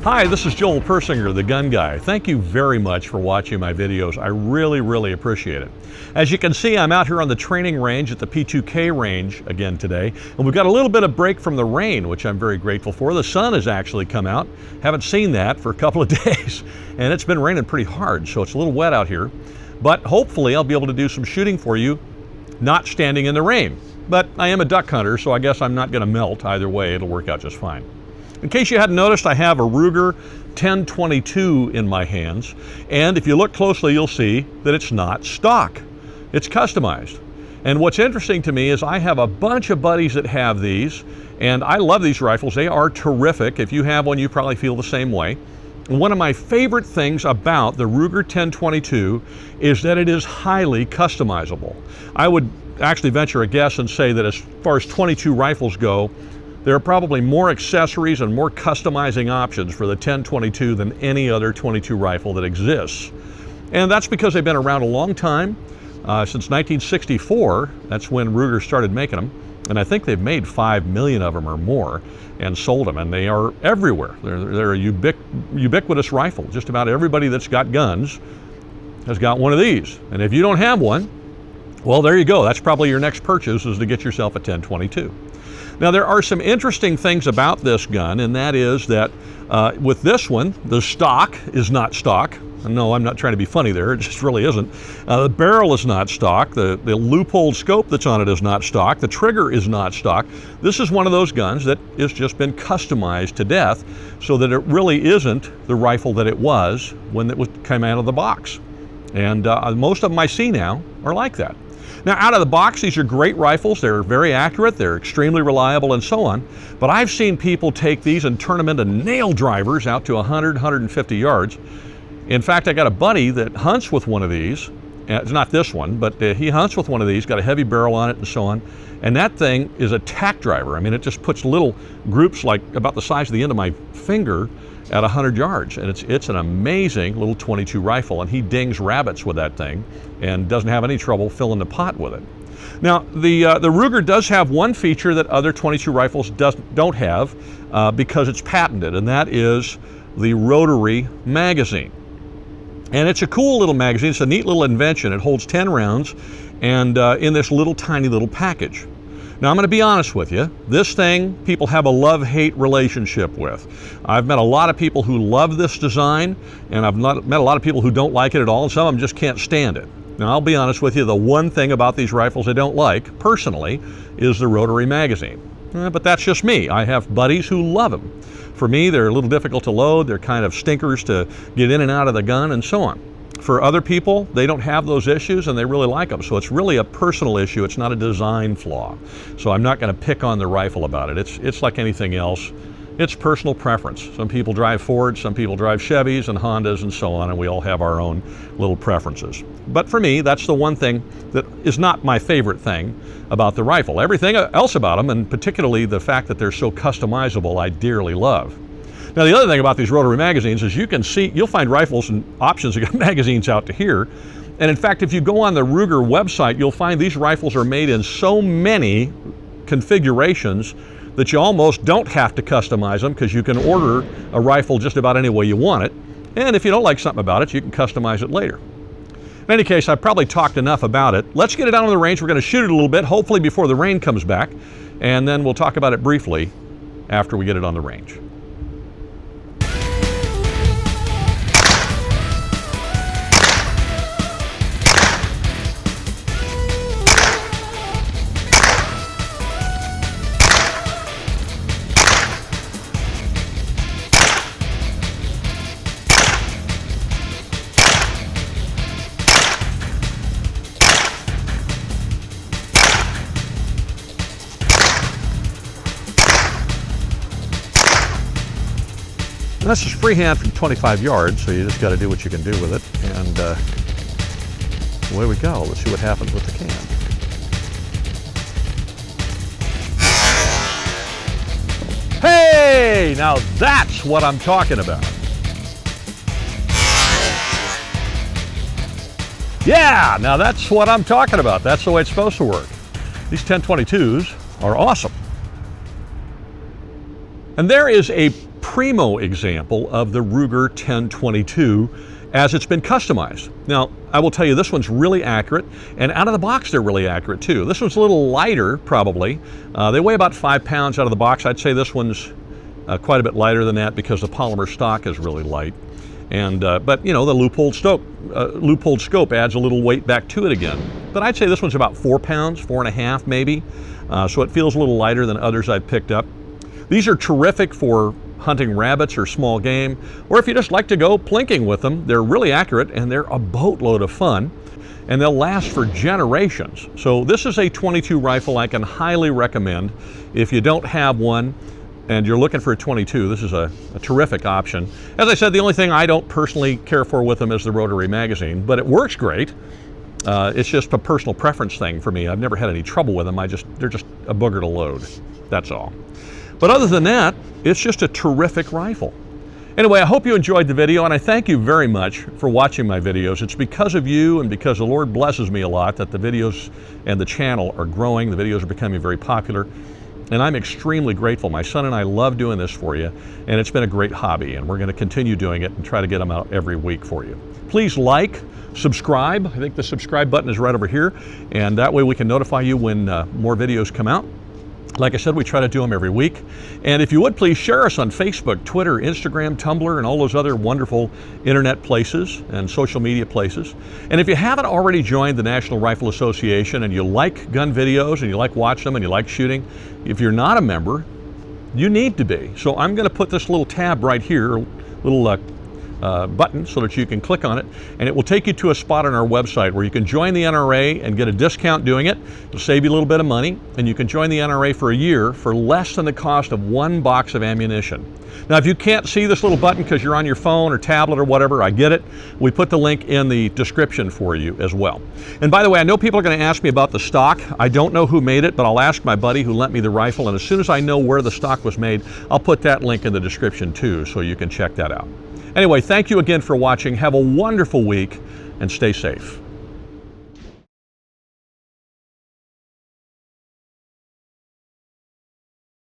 Hi, this is Joel Persinger, the Gun Guy. Thank you very much for watching my videos. I really appreciate it. As you can see, I'm out here on the training range at the P2K Range again today, and we've got a little bit of break from the rain, which I'm very grateful for. The sun has actually come out. Haven't seen that for a couple of days, and it's been raining pretty hard, so it's a little wet out here. But hopefully I'll be able to do some shooting for you, not standing in the rain. But I am a duck hunter, so I guess I'm not going to melt. Either way, it'll work out just fine. In case you hadn't noticed, I have a Ruger 1022 in my hands, and if you look closely, you'll see that it's not stock. It's customized. And what's interesting to me is I have a bunch of buddies that have these, and I love these rifles. They are terrific. If you have one, you probably feel the same way. And one of my favorite things about the Ruger 1022 is that it is highly customizable. I would actually venture a guess and say that as far as 22 rifles go, there are probably more accessories and more customizing options for the 1022 than any other 22 rifle that exists. And that's because they've been around a long time, since 1964. That's when Ruger started making them. And I think they've made 5 million of them or more and sold them, and they are everywhere. They're a ubiquitous rifle. Just about everybody that's got guns has got one of these. And if you don't have one, well, there you go. That's probably your next purchase, is to get yourself a 1022. Now, there are some interesting things about this gun, and that is that with this one, the stock is not stock. No, I'm not trying to be funny there, it just really isn't. The barrel is not stock, the loophole scope that's on it is not stock, the trigger is not stock. This is one of those guns that has just been customized to death so that it really isn't the rifle that it was when it came out of the box. And most of them I see now are like that. Now, out of the box, these are great rifles. They're very accurate, they're extremely reliable, and so on. But I've seen people take these and turn them into nail drivers out to 100, 150 yards. In fact, I got a buddy that hunts with one of these. It's not this one, but he hunts with one of these, got a heavy barrel on it and so on. And that thing is a tack driver. I mean, it just puts little groups like about the size of the end of my finger at 100 yards, and it's an amazing little 22 rifle, and he dings rabbits with that thing and doesn't have any trouble filling the pot with it. Now, the Ruger does have one feature that other 22 rifles don't have because it's patented, and that is the rotary magazine. And it's a cool little magazine. It's a neat little invention. It holds 10 rounds and in this little tiny little package. Now, I'm going to be honest with you. This thing, people have a love-hate relationship with. I've met a lot of people who love this design, and I've met a lot of people who don't like it at all, and some of them just can't stand it. Now, I'll be honest with you, the one thing about these rifles I don't like, personally, is the rotary magazine. But that's just me. I have buddies who love them. For me, they're a little difficult to load. They're kind of stinkers to get in and out of the gun, and so on. For other people, they don't have those issues and they really like them. So it's really a personal issue. It's not a design flaw. So I'm not going to pick on the rifle about it. It's like anything else. It's personal preference. Some people drive Fords, some people drive Chevys and Hondas and so on, and we all have our own little preferences. But for me, that's the one thing that is not my favorite thing about the rifle. Everything else about them, and particularly the fact that they're so customizable, I dearly love. Now, the other thing about these rotary magazines is you'll find rifles and options that got magazines out to here. And in fact, if you go on the Ruger website, you'll find these rifles are made in so many configurations that you almost don't have to customize them, because you can order a rifle just about any way you want it. And if you don't like something about it, you can customize it later. In any case, I've probably talked enough about it. Let's get it out on the range. We're going to shoot it a little bit, hopefully before the rain comes back. And then we'll talk about it briefly after we get it on the range. And this is freehand from 25 yards, so you just got to do what you can do with it. And away we go. Let's see what happens with the can. Hey, now that's what I'm talking about. Yeah, now that's what I'm talking about. That's the way it's supposed to work. These 1022s are awesome. And there is a primo example of the Ruger 1022 as it's been customized. Now, I will tell you, this one's really accurate, and out of the box they're really accurate too. This one's a little lighter, probably. They weigh about 5 pounds out of the box. I'd say this one's quite a bit lighter than that because the polymer stock is really light. And but you know, the loopholed scope adds a little weight back to it again. But I'd say this one's about 4 pounds, 4.5 maybe. So it feels a little lighter than others I've picked up. These are terrific for hunting rabbits or small game, or if you just like to go plinking with them. They're really accurate and they're a boatload of fun, and they'll last for generations. So this is a 22 rifle I can highly recommend. If you don't have one and you're looking for a 22, this is a terrific option. As I said, the only thing I don't personally care for with them is the rotary magazine, but it works great. It's just a personal preference thing for me. I've never had any trouble with them. They're just a booger to load, that's all. But other than that, it's just a terrific rifle. Anyway, I hope you enjoyed the video, and I thank you very much for watching my videos. It's because of you and because the Lord blesses me a lot that the videos and the channel are growing. The videos are becoming very popular, and I'm extremely grateful. My son and I love doing this for you, and it's been a great hobby, and we're going to continue doing it and try to get them out every week for you. Please like, subscribe. I think the subscribe button is right over here, and that way we can notify you when more videos come out. Like I said, we try to do them every week. And if you would, please share us on Facebook, Twitter, Instagram, Tumblr, and all those other wonderful internet places and social media places. And if you haven't already joined the National Rifle Association and you like gun videos and you like watching them and you like shooting, if you're not a member, you need to be. So I'm going to put this little tab right here, little button, so that you can click on it, and it will take you to a spot on our website where you can join the NRA and get a discount doing it. It'll save you a little bit of money, and you can join the NRA for a year for less than the cost of 1 box of ammunition. Now, if you can't see this little button because you're on your phone or tablet or whatever, I get it. We put the link in the description for you as well. And by the way, I know people are going to ask me about the stock. I don't know who made it, but I'll ask my buddy who lent me the rifle, and as soon as I know where the stock was made, I'll put that link in the description too, so you can check that out. Anyway, thank you again for watching. Have a wonderful week and stay safe.